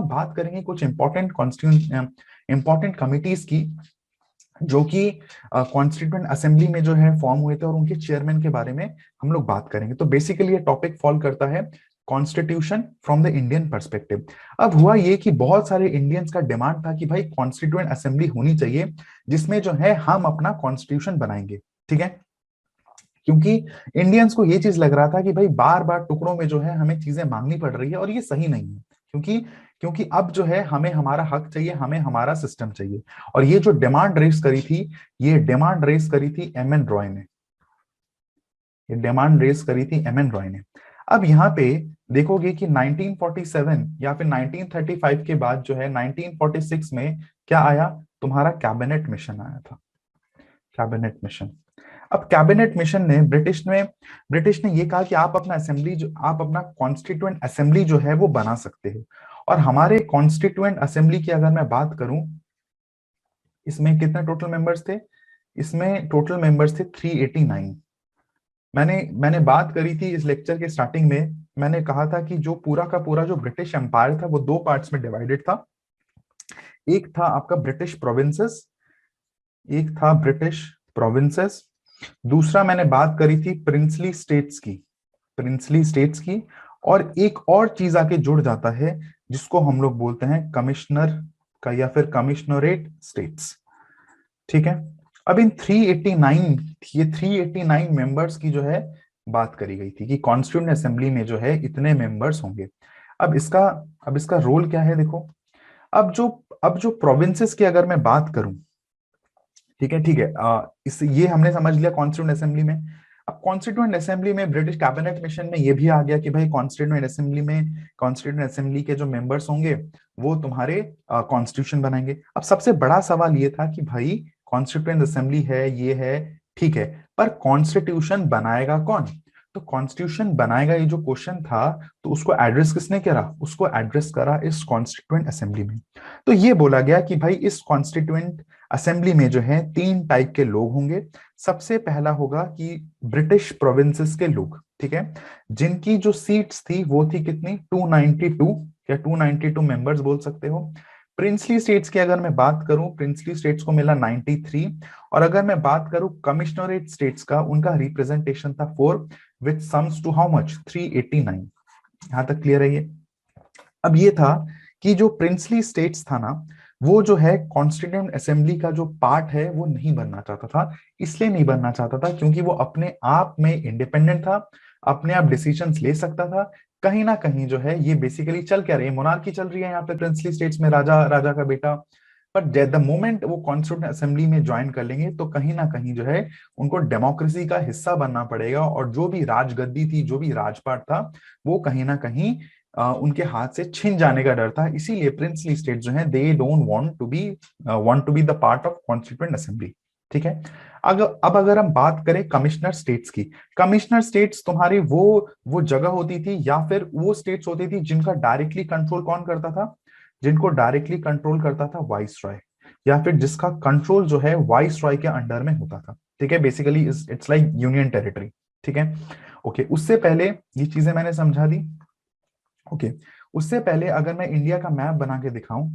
बात करेंगे कुछ इंपॉर्टेंट कमिटीज की जो कि कॉन्स्टिट्यूएंट असेंबली में जो है फॉर्म हुए थे, और उनके चेयरमैन के बारे में हम लोग बात करेंगे। तो बेसिकली ये टॉपिक फॉल करता है constitution from the Indian perspective. अब हुआ ये कि बहुत सारे इंडियंस का डिमांड था कि भाई कॉन्स्टिट्यूएंट असेंबली होनी चाहिए जिसमें जो है हम अपना कॉन्स्टिट्यूशन बनाएंगे, ठीक है। क्योंकि इंडियंस को ये चीज लग रहा था कि भाई बार बार टुकड़ों में जो है हमें चीजें मांगनी पड़ रही है, और ये सही नहीं है। क्योंकि क्योंकि अब जो है हमें हमारा हक चाहिए, हमें हमारा सिस्टम चाहिए। और ये जो डिमांड रेस करी थी, ये डिमांड रेस करी थी एम एन रॉय ने। ये डिमांड रेस करी थी एम एन रॉय ने। अब यहाँ पे देखोगे कि 1947 या फिर 1935 के बाद जो है 1946 में क्या आया, तुम्हारा कैबिनेट मिशन आया था। Cabinet mission. अब कैबिनेट मिशन ने ब्रिटिश ने ये कहा कि आप अपना असेंबली जो आप अपना कॉन्स्टिट्यूएंट असेंबली जो है वो बना सकते हो। और हमारे कॉन्स्टिट्यूएंट असेंबली की अगर मैं बात करूं, इसमें कितने टोटल मेंबर्स थे, इसमें टोटल मेंबर्स थे 389। मैंने बात करी थी इस लेक्चर के स्टार्टिंग में, मैंने कहा था कि जो पूरा का पूरा जो ब्रिटिश एम्पायर था वो दो पार्ट्स में डिवाइडेड था। एक था आपका ब्रिटिश प्रोविंसेस, एक था ब्रिटिश प्रोविंसेस। दूसरा मैंने बात करी थी प्रिंसली स्टेट्स की, प्रिंसली स्टेट्स की। और एक और चीज आके जुड़ जाता है जिसको हम लोग बोलते हैं कमिश्नर का या फिर कमिश्नरेट स्टेट्स, ठीक है। अब इन 389 ये 389 मेंबर्स की जो है बात करी गई थी कि कॉन्स्टिट्यूएंट असेंबली में जो है इतने मेंबर्स होंगे। अब इसका अब इसका रोल क्या है देखो। अब जो प्रोविंसेस की अगर मैं बात करूं, ठीक है, इस ये हमने समझ लिया कॉन्स्टिट्यूएंट असेंबली में। अब कॉन्स्टिट्यूएंट असेंबली में ब्रिटिश कैबिनेट मिशन में ये भी आ गया कि भाई कॉन्स्टिट्यूएंट असेंबली के जो मेंबर्स होंगे वो तुम्हारे कॉन्स्टिट्यूशन बनाएंगे। अब सबसे बड़ा सवाल ये था कि भाई कॉन्स्टिट्यूएंट असेंबली है, ये है, ठीक है, पर कॉन्स्टिट्यूशन बनाएगा कौन। तो कॉन्स्टिट्यूशन बनाएगा ये जो क्वेश्चन था, तो उसको एड्रेस किसने करा, उसको एड्रेस करा इस कॉन्स्टिट्यूएंट असेंबली में। तो ये बोला गया कि भाई इस कॉन्स्टिट्यूएंट असेंबली में जो है तीन टाइप के लोग होंगे। सबसे पहला होगा कि ब्रिटिश प्रोविंसेस के लोग, ठीक है, जिनकी जो सीट्स थी वो थी कितनी, 292 या 292 मेंबर्स बोल सकते हो। प्रिंसली स्टेट्स की अगर मैं बात करूं, प्रिंसली स्टेट्स को मिला 93। और अगर मैं बात करूं कमिश्नरेट स्टेट्स का, उनका रिप्रेजेंटेशन था 4, विच सम्स टू हाउ मच, 389। यहां तक क्लियर है ये। अब ये था कि जो प्रिंसली स्टेट्स था ना, वो जो है कॉन्स्टिट्यूएंट असेंबली का जो पार्ट है वो नहीं बनना चाहता था। इसलिए नहीं बनना चाहता था क्योंकि वो अपने आप में इंडिपेंडेंट था, अपने आप डिसीजंस ले सकता था। कहीं ना कहीं जो है ये बेसिकली चल क्या रही है, मोनार्की चल रही है यहाँ पे प्रिंसली स्टेट्स में, राजा राजा का बेटा। पर द मोमेंट वो कॉन्स्टिट्यूएंट असेंबली में ज्वाइन कर लेंगे तो कहीं ना कहीं जो है उनको डेमोक्रेसी का हिस्सा बनना पड़ेगा, और जो भी राजगद्दी थी, जो भी राजपाट था, वो कहीं ना कहीं उनके हाथ से छिन जाने का डर था। इसीलिए प्रिंसली स्टेट जो है they don't want to be the part of constituent assembly, ठीक है। अब अगर हम बात करें कमिश्नर स्टेट्स की, कमिश्नर स्टेट्स तुम्हारी वो जगह होती थी या फिर वो स्टेट्स होती थी जिनका डायरेक्टली कंट्रोल कौन करता था, जिनको डायरेक्टली कंट्रोल करता था वाइस रॉय, या फिर जिसका कंट्रोल जो है वाइस रॉय के अंडर में होता था, ठीक है। Basically it's like union territory, ठीक है। ओके, उससे पहले ये चीजें मैंने समझा दी। ओके, उससे पहले अगर मैं इंडिया का मैप बना के दिखाऊं,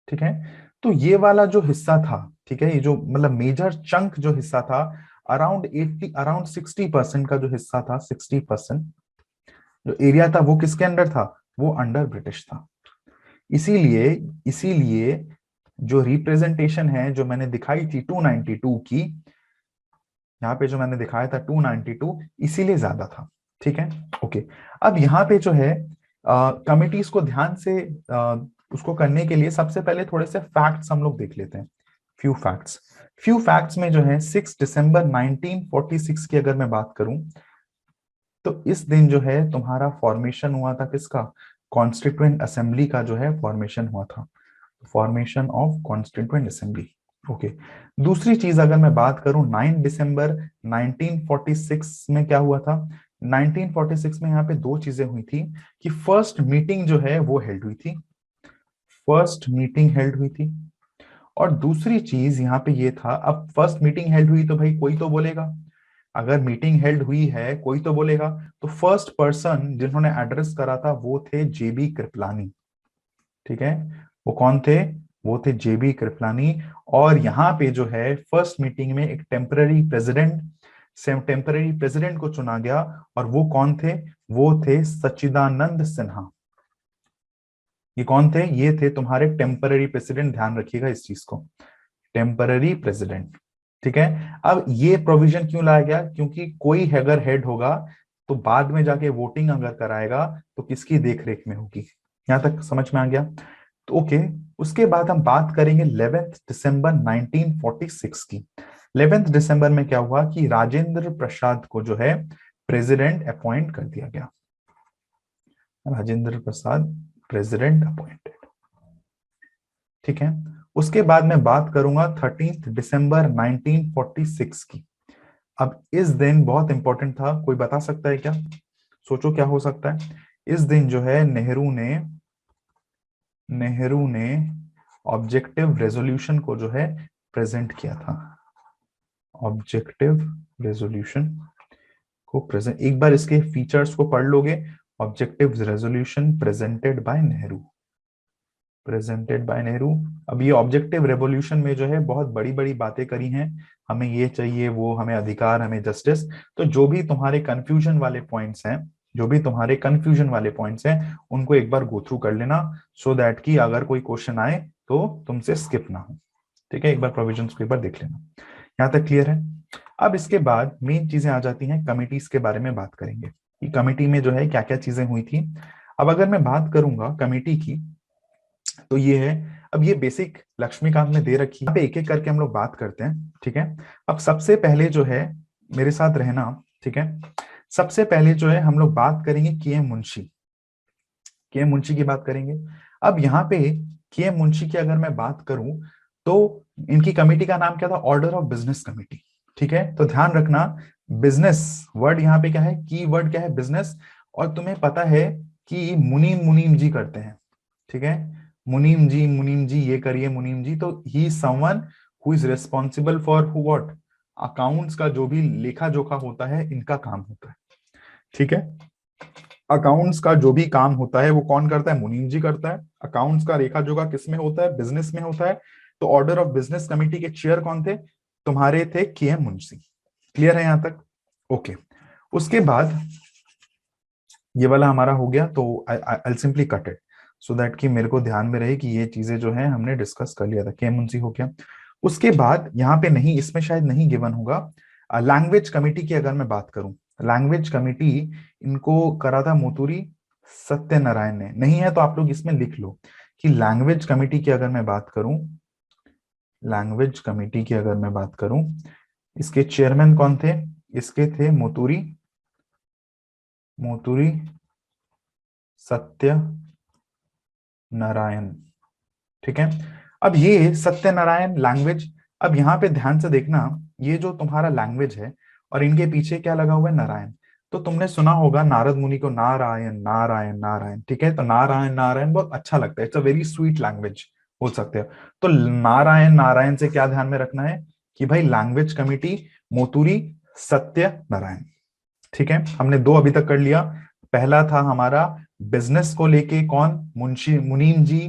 ठीक है, तो ये वाला जो हिस्सा था, ठीक है, ये जो मतलब मेजर चंक जो हिस्सा था, अराउंड 60% का जो हिस्सा था, 60% जो एरिया था वो किसके अंडर था, वो अंडर ब्रिटिश था। इसीलिए इसीलिए जो रिप्रेजेंटेशन है जो मैंने दिखाई थी 292 की, यहाँ पे जो मैंने दिखाया था 292, इसीलिए ज्यादा था, ठीक है। ओके, अब यहाँ पे जो है कमिटीज को ध्यान से उसको करने के लिए सबसे पहले थोड़े से फैक्ट्स हम लोग देख लेते हैं। फ्यू फैक्ट्स में जो है 6 दिसंबर 1946 की अगर मैं बात करूं, तो इस दिन जो है तुम्हारा फॉर्मेशन हुआ था किसका, कॉन्स्टिट्यूएंट असेंबली का जो है फॉर्मेशन हुआ था, formation of constituent assembly. Okay, दूसरी चीज अगर मैं बात करूं 9 दिसंबर 1946 में क्या हुआ था, 1946 में यहाँ पे दो चीजें हुई थी कि फर्स्ट मीटिंग जो है वो हेल्ड हुई थी, फर्स्ट मीटिंग हेल्ड हुई थी। और दूसरी चीज यहाँ पे ये था, अब फर्स्ट मीटिंग हेल्ड हुई तो भाई कोई तो बोलेगा, अगर मीटिंग हेल्ड हुई है कोई तो बोलेगा। तो फर्स्ट पर्सन जिन्होंने एड्रेस करा था वो थे जेबी कृपलानी, ठीक है, वो कौन थे? वो थे जेबी कृपलानी। और यहाँ पे जो है फर्स्ट मीटिंग में एक टेम्पररी प्रेसिडेंट को चुना गया, और वो कौन थे? वो थे सच्चिदानंद सिन्हा। ये कौन थे? ये थे तुम्हारे टेम्पररी प्रेसिडेंट, ध्यान रखिएगा इस चीज को, टेम्पररी प्रेसिडेंट। ठीक है, अब ये प्रोविजन क्यों लाया गया? क्योंकि कोई अगर हेड होगा तो बाद में जाके वोटिंग अगर कराएगा तो किसकी देखरेख में होगी। यहां तक समझ में आ गया? तो ओके, उसके बाद हम बात करेंगे 11 दिसंबर 1946 की। 11 दिसंबर में क्या हुआ कि राजेंद्र प्रसाद को जो है प्रेसिडेंट अपॉइंट कर दिया गया। Rajendra Prasad president appointed. ठीक है, उसके बाद मैं बात करूंगा 13 दिसंबर 1946 की। अब इस दिन बहुत इंपॉर्टेंट था, कोई बता सकता है क्या? सोचो क्या हो सकता है इस दिन जो है? नेहरू ने ऑब्जेक्टिव रेजोल्यूशन को जो है प्रेजेंट किया था। ऑब्जेक्टिव रेजोल्यूशन को प्रेजेंट, एक बार इसके फीचर्स को पढ़ लोगे, objective resolution presented by Nehru. अब ये ऑब्जेक्टिव रेवोल्यूशन में जो है बहुत बड़ी बड़ी बातें करी हैं, हमें ये चाहिए, वो हमें अधिकार, हमें जस्टिस। तो जो भी तुम्हारे कंफ्यूजन वाले पॉइंट्स हैं, उनको एक बार गो थ्रू कर लेना, सो दैट कि अगर कोई क्वेश्चन आए तो तुमसे स्किप ना हो। ठीक है, एक बार प्रोविजंस को एक बार देख लेना। यहाँ तक क्लियर है? अब इसके बाद मेन चीजें आ जाती हैं, कमिटीज के बारे में बात करेंगे कि कमिटी में जो है क्या क्या चीजें हुई थी। अब अगर मैं बात करूंगा कमिटी की, तो ये है, अब ये बेसिक लक्ष्मीकांत ने दे रखी है, यहाँ पे एक एक करके हम लोग बात करते हैं। ठीक है, अब सबसे पहले जो है, मेरे साथ रहना, ठीक है, सबसे पहले जो है हम लोग बात करेंगे के एम मुंशी की बात करेंगे। अब यहाँ पे के एम मुंशी की अगर मैं बात करूं तो इनकी कमेटी का नाम क्या था? Order of business committee. ठीक है, तो ध्यान रखना, बिजनेस वर्ड यहाँ पे क्या है? की वर्ड क्या है? बिजनेस। और तुम्हें पता है कि मुनीम मुनीम जी करते हैं। ठीक है, मुनीम जी ये करिए, मुनीम जी, तो ही someone who is responsible for who what? Accounts का जो भी लेखा जोखा होता है, इनका काम होता है। ठीक है, अकाउंट्स का जो भी काम होता है वो कौन करता है? मुनीम जी करता है। अकाउंट्स का लेखा जोखा किस में होता है? बिजनेस में होता है। तो ऑर्डर ऑफ बिजनेस कमेटी के चेयर कौन थे? तुम्हारे थे के एम मुंशी। क्लियर है यहां तक? ओके, उसके बाद ये वाला हमारा हो गया, तो I simply cut it so that कि मेरे को ध्यान में रहे कि ये चीजें जो है हमने डिस्कस कर लिया था। के मुंशी हो गया। उसके बाद यहाँ पे नहीं, इसमें शायद नहीं गिवन होगा, लैंग्वेज कमिटी की अगर मैं बात करूं, लैंग्वेज कमिटी इनको करा था मोतूरी सत्यनारायण ने। नहीं है तो आप लोग इसमें लिख लो कि लैंग्वेज कमिटी की अगर मैं बात करूं, लैंग्वेज कमिटी की अगर मैं बात करूं, इसके चेयरमैन कौन थे? इसके थे मोतूरी सत्य नारायण। ठीक है, अब ये सत्यनारायण लैंग्वेज, अब यहाँ पे ध्यान से देखना, ये जो तुम्हारा लैंग्वेज है और इनके पीछे क्या लगा हुआ है? नारायण। तो तुमने सुना होगा नारद मुनि को नारायण नारायण नारायण। ठीक है, तो नारायण नारायण बहुत अच्छा लगता है, it's a very sweet language बोल सकते हो। तो नारायण नारायण से क्या ध्यान में रखना है कि भाई लैंग्वेज कमिटी मोतूरी सत्य नारायण। ठीक है, हमने दो अभी तक कर लिया। पहला था हमारा बिजनेस को लेके कौन? मुंशी मुनीम जी,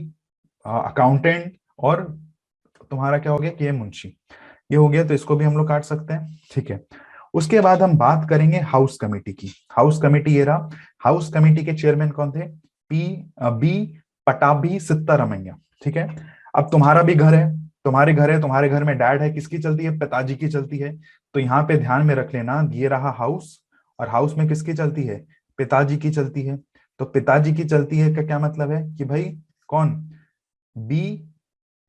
अकाउंटेंट, और तुम्हारा क्या हो गया? के एम मुंशी। ये हो गया, तो इसको भी हम लोग काट सकते हैं। ठीक है, उसके बाद हम बात करेंगे हाउस कमेटी की। हाउस कमेटी ये रहा। हाउस कमेटी के चेयरमैन कौन थे? बी पटाभी सित्तारमैया। ठीक है, अब तुम्हारा भी घर है, तुम्हारे घर में डैड है, किसकी चलती है? पिताजी की चलती है। तो यहाँ पे ध्यान में रख लेना, ये रहा हाउस, और हाउस में किसकी चलती है? पिताजी की चलती है। तो पिताजी की चलती है का क्या मतलब है कि भाई कौन? बी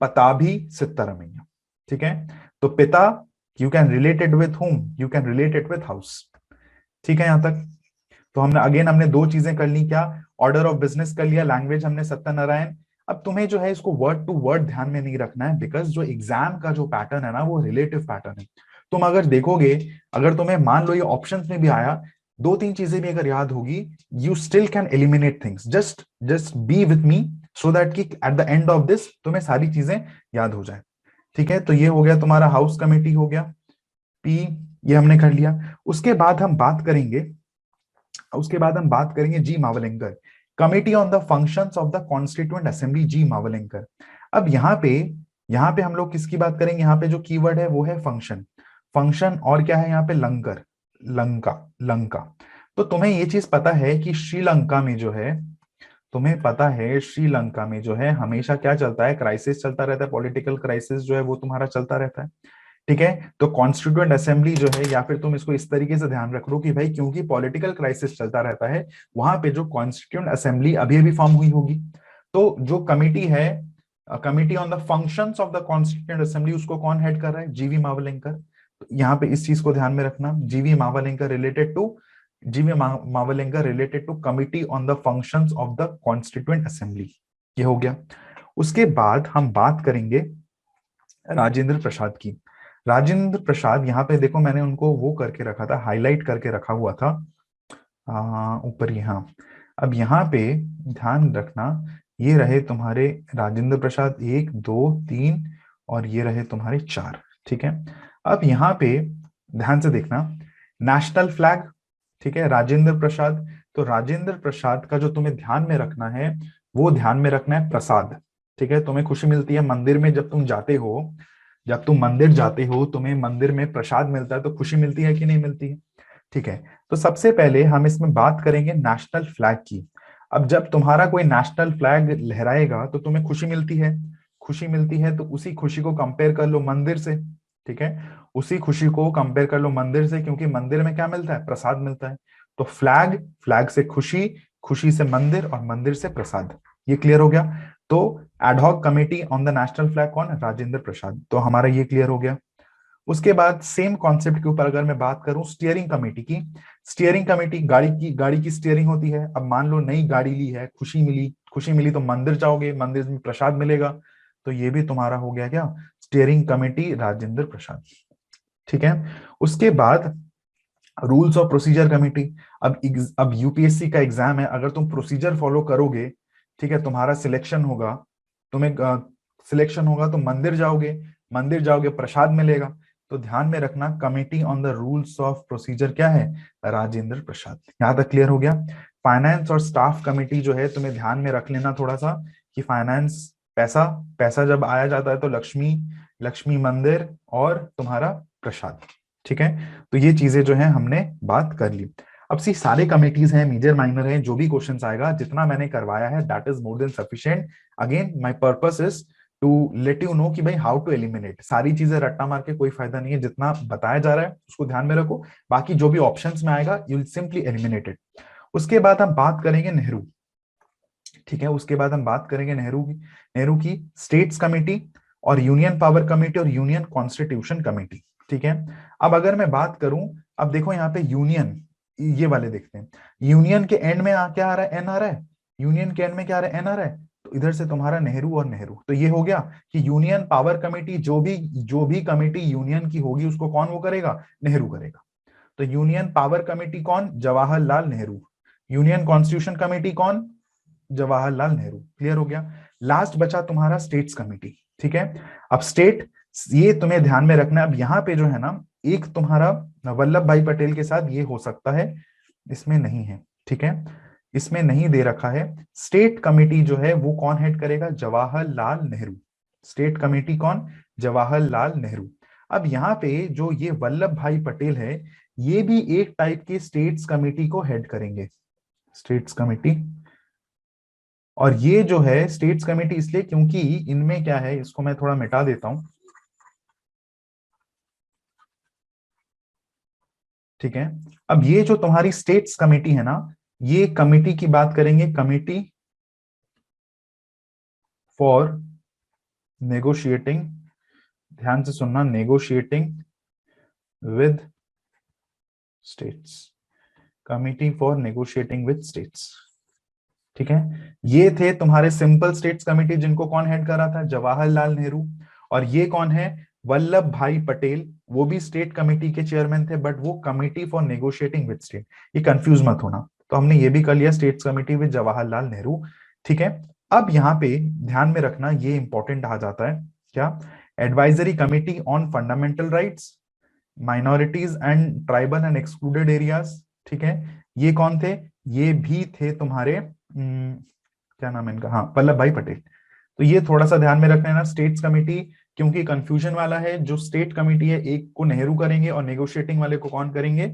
पताभी सित्तारमैया। ठीक है, तो पिता, you can relate it with home? You can relate it with house. ठीक है यहां तक? तो हमने दो चीजें कर ली, क्या? ऑर्डर ऑफ बिजनेस कर लिया, लैंग्वेज हमने सत्यनारायण। अब तुम्हें जो है इसको वर्ड टू वर्ड ध्यान में नहीं रखना है, बिकॉज जो एग्जाम का जो पैटर्न है ना, वो रिलेटिव पैटर्न है। तुम अगर देखोगे, अगर तुम्हें मान लो ये ऑप्शंस में भी आया, दो तीन चीजें भी अगर याद होगी, you still can eliminate things. Just just be with me so that कि at the end of this तुम्हें सारी चीजें याद हो जाए। ठीक है, तो ये हो गया तुम्हारा हाउस कमेटी हो गया, पी, ये हमने कर लिया। उसके बाद हम बात करेंगे G Mavalankar. Committee on the functions of the constituent assembly, G Mavalankar. अब यहाँ पे हम लोग किसकी बात करेंगे, यहाँ पे जो कीवर्ड है वो है फंक्शन। फंक्शन और क्या है यहाँ पे, लंकर, लंका, लंका। तो तुम्हें ये चीज पता है कि श्रीलंका में जो है, तुम्हें पता है श्रीलंका में जो है हमेशा क्या चलता है, क्राइसिस चलता रहता है, पॉलिटिकल क्राइसिस जो है वो तुम्हारा चलता रहता है। ठीक है, तो कॉन्स्टिट्यूएंट असेंबली जो है, या फिर तुम इसको इस तरीके से ध्यान रख लो कि भाई क्योंकि पॉलिटिकल क्राइसिस चलता रहता है, वहां पे जो कॉन्स्टिट्यूएंट असेंबली अभी अभी फॉर्म हुई होगी, तो जो कमिटी है, committee on the functions of the constituent assembly, उसको कौन हेड कर रहा है, जीवी मावलंकर। तो यहाँ पे इस चीज को ध्यान में रखना, G V Mavalankar related to committee on the functions of the constituent assembly. ये हो गया। उसके बाद हम बात करेंगे राजेंद्र प्रसाद की। राजेंद्र प्रसाद, यहाँ पे देखो मैंने उनको वो करके रखा था, हाईलाइट करके रखा हुआ था ऊपर यहाँ। अब यहाँ पे ध्यान रखना, ये रहे तुम्हारे राजेंद्र प्रसाद 1 2 3, और ये रहे तुम्हारे 4। ठीक है, अब यहाँ पे ध्यान से देखना, नेशनल फ्लैग, ठीक है, राजेंद्र प्रसाद। तो राजेंद्र प्रसाद का जो तुम्हें ध्यान में रखना है, वो ध्यान में रखना है प्रसाद। ठीक है, तुम्हें खुशी मिलती है मंदिर में, जब तुम जाते हो, जब तुम मंदिर जाते हो, तुम्हें मंदिर में प्रसाद मिलता है, तो खुशी मिलती है कि नहीं मिलती है। ठीक है, तो सबसे पहले हम इसमें बात करेंगे नेशनल फ्लैग की। अब जब तुम्हारा कोई नेशनल फ्लैग लहराएगा तो तुम्हें खुशी मिलती है, खुशी मिलती है, तो उसी खुशी को कंपेयर कर लो मंदिर से। ठीक है, उसी खुशी को कंपेयर कर लो मंदिर से, क्योंकि मंदिर में क्या मिलता है, प्रसाद मिलता है। तो फ्लैग, फ्लैग से खुशी, खुशी से मंदिर, और मंदिर से प्रसाद। ये क्लियर हो गया। तो ad hoc committee on the national flag कौन, राजेंद्र प्रसाद। तो हमारा ये क्लियर हो गया। उसके बाद सेम कॉन्सेप्ट के ऊपर अगर मैं बात करूं स्टीयरिंग कमेटी की, स्टीयरिंग कमेटी, गाड़ी की स्टीयरिंग होती है। अब मान लो नई गाड़ी ली है, खुशी मिली, खुशी मिली तो मंदिर जाओगे, मंदिर में प्रसाद मिलेगा, तो ये भी तुम्हारा हो गया क्या, स्टीयरिंग कमेटी राजेंद्र प्रसाद। ठीक है, उसके बाद रूल्स ऑफ प्रोसीजर कमेटी। अब यूपीएससी का एग्जाम है, अगर तुम प्रोसीजर फॉलो करोगे, ठीक है, तुम्हारा सिलेक्शन होगा, तुम्हें सिलेक्शन होगा तो मंदिर जाओगे, मंदिर जाओगे प्रसाद मिलेगा। तो ध्यान में रखना, committee on the rules of procedure क्या है, राजेंद्र प्रसाद। यहां तक क्लियर हो गया। फाइनेंस और स्टाफ कमेटी जो है, तुम्हें ध्यान में रख लेना थोड़ा सा कि फाइनेंस, पैसा, पैसा जब आया जाता है तो लक्ष्मी, लक्ष्मी मंदिर और तुम्हारा प्रसाद। ठीक है, तो ये चीजें जो है हमने बात कर ली। अब सी सारे कमिटीज हैं, मेजर माइनर हैं, जो भी क्वेश्चंस आएगा, जितना मैंने करवाया है that is more than sufficient. Again my purpose is to let you know कि भाई हाउ टू एलिमिनेट। सारी चीजें रट्टा मार के कोई फायदा नहीं है, जितना बताया जा रहा है उसको ध्यान में रखो, बाकी जो भी ऑप्शंस में आएगा you will simply eliminate it. उसके बाद हम बात करेंगे नेहरू। ठीक है, उसके बाद हम बात करेंगे नेहरू की स्टेट्स कमेटी और यूनियन पावर कमेटी और यूनियन कॉन्स्टिट्यूशन कमेटी। ठीक है, अब अगर मैं बात करूं, अब देखो यहाँ पे यूनियन, ये वाले देखते हैं, यूनियन के एंड में क्या आ रहा है, एन आ रहा है, यूनियन के एंड में क्या आ रहा है, एन आ रहा है, तो इधर से तुम्हारा नेहरू और नेहरू। तो ये हो गया कि यूनियन पावर कमेटी, जो भी कमेटी यूनियन की होगी उसको कौन वो करेगा, नेहरू करेगा। तो यूनियन पावर कमेटी कौन, Jawaharlal Nehru. Union constitution committee कौन, जवाहरलाल नेहरू। क्लियर हो गया। लास्ट बचा तुम्हारा स्टेट्स कमेटी। ठीक है, अब स्टेट, ये तुम्हें ध्यान में रखना है। अब यहाँ पे जो है ना, एक तुम्हारा वल्लभ भाई पटेल के साथ ये हो सकता है, इसमें नहीं है। ठीक है, इसमें नहीं दे रखा है। स्टेट कमेटी जो है वो कौन हेड करेगा, जवाहरलाल नेहरू। स्टेट कमेटी कौन, जवाहरलाल नेहरू। अब यहाँ पे जो ये वल्लभ भाई पटेल है, ये भी एक टाइप के स्टेट्स कमेटी को हेड करेंगे, स्टेट्स कमेटी। और ये जो है स्टेट्स कमेटी इसलिए क्योंकि इनमें क्या है, इसको मैं थोड़ा मिटा देता हूं। ठीक है, अब ये जो तुम्हारी स्टेट्स कमेटी है ना, ये कमेटी की बात करेंगे, कमेटी फॉर नेगोशिएटिंग, ध्यान से सुनना, negotiating with states, committee for negotiating with states. ठीक है, ये थे तुम्हारे सिंपल स्टेट्स कमेटी, जिनको कौन हेड कर रहा था, जवाहरलाल नेहरू। और ये कौन है, वल्लभ भाई पटेल, वो भी स्टेट कमेटी के चेयरमैन थे, बट वो committee for negotiating with state. ये कंफ्यूज मत होना। तो हमने ये भी कर लिया, states committee with Jawaharlal Nehru. ठीक है, अब यहाँ पे ध्यान में रखना, ये इंपॉर्टेंट आ जाता है क्या, advisory committee on fundamental rights, minorities and tribal and excluded areas. ठीक है, ये कौन थे, ये भी थे तुम्हारे क्या नाम है इनका, हाँ वल्लभ भाई पटेल। तो ये थोड़ा सा ध्यान में रख लेना, स्टेट्स कमेटी, क्योंकि कंफ्यूजन वाला है। जो स्टेट कमेटी है एक को नेहरू करेंगे और नेगोशिएटिंग वाले को कौन करेंगे,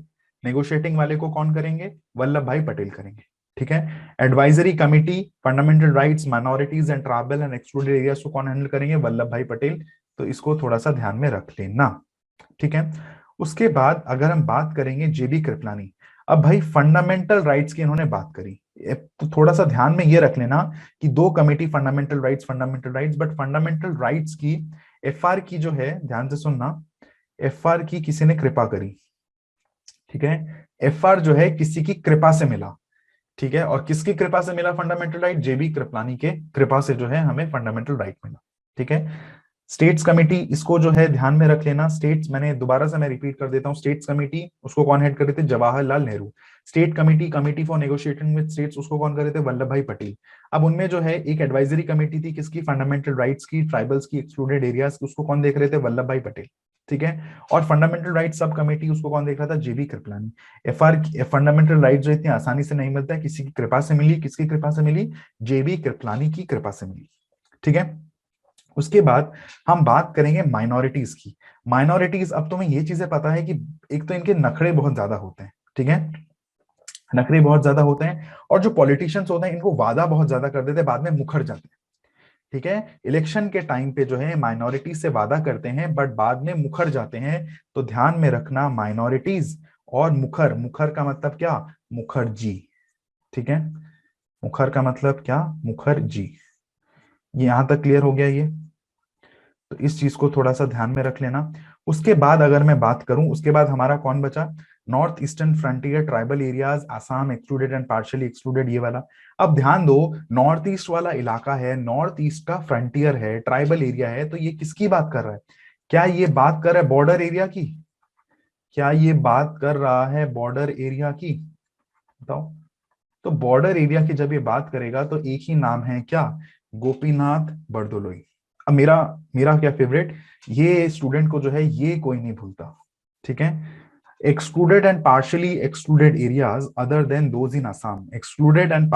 नेगोशिएटिंग वाले को कौन करेंगे, वल्लभ भाई पटेल करेंगे। ठीक है। Advisory committee fundamental rights minorities and tribal and excluded areas को कौन हैंडल करेंगे, वल्लभ भाई पटेल। तो इसको थोड़ा सा ध्यान में रख लेना। ठीक है। उसके बाद अगर हम बात करेंगे जेबी कृपलानी, अब भाई फंडामेंटल राइट्स की इन्होंने बात करी, तो थोड़ा सा ध्यान में ये रख लेना कि दो committee, fundamental rights, but fundamental rights की एफआर की जो है, ध्यान से सुनना, एफआर की किसी ने कृपा करी। ठीक है। एफआर जो है किसी की कृपा से मिला। ठीक है। और किसकी कृपा से मिला फंडामेंटल राइट, जेबी कृपलानी के कृपा से जो है हमें फंडामेंटल राइट मिला। ठीक है। स्टेट्स कमेटी, इसको जो है ध्यान में रख लेना। स्टेट्स, मैंने दोबारा से मैं रिपीट कर देता हूं, स्टेट्स कमेटी उसको कौन हेड कर रहे थे, Jawaharlal Nehru. State committee, committee for negotiating with states, उसको कौन कर रहे थे, वल्लभ भाई पटेल। अब उनमें जो है एक एडवाइजरी कमेटी थी किसकी, फंडामेंटल राइट्स की, ट्राइबल्स की, एक्सक्लूडेड एरियाज की, उसको कौन देख रहे थे, वल्लभ भाई पटेल। ठीक है। और फंडामेंटल राइट सब कमेटी, उसको कौन देख रहा था, जेबी कृपलानी। एफआर, फंडामेंटल राइट जो इतनी आसानी से नहीं मिलता है, किसी की कृपा से मिली, किसकी कृपा से मिली, जेबी कृपलानी की कृपा से मिली। ठीक है। उसके बाद हम बात करेंगे माइनॉरिटीज की। माइनॉरिटीज, अब तुम्हें ये चीजें पता है कि एक तो इनके नखरे बहुत ज्यादा होते हैं। ठीक है। नखरे बहुत ज्यादा होते हैं, और जो पॉलिटिशियंस होते हैं इनको वादा बहुत ज्यादा कर देते हैं, बाद में मुखर जाते हैं। ठीक है। इलेक्शन के टाइम पे जो है माइनॉरिटीज से वादा करते हैं बट बाद में मुखर जाते हैं। तो ध्यान में रखना, माइनॉरिटीज और मुखर, मुखर का मतलब क्या, मुखर्जी। ठीक है। मुखर का मतलब क्या, मुखर्जी। ये यहां तक क्लियर हो गया ये। तो इस चीज को थोड़ा सा ध्यान में रख लेना। उसके बाद अगर मैं बात करूं, उसके बाद हमारा कौन बचा, north eastern frontier tribal areas, Assam excluded and partially excluded, ये वाला। अब ध्यान दो, नॉर्थ ईस्ट वाला इलाका है, नॉर्थ ईस्ट का फ्रंटियर है, ट्राइबल एरिया है, तो ये किसकी बात कर रहा है, क्या ये बात कर रहा है बॉर्डर एरिया की, क्या ये बात कर रहा है बॉर्डर एरिया की, बताओ। तो बॉर्डर एरिया की जब ये बात करेगा तो एक ही नाम है क्या, गोपीनाथ बरदोलोई। अब मेरा मेरा क्या फेवरेट, ये स्टूडेंट को जो है ये कोई नहीं भूलता। ठीक है। Excluded and partially excluded areas other than those in Assam, excluded and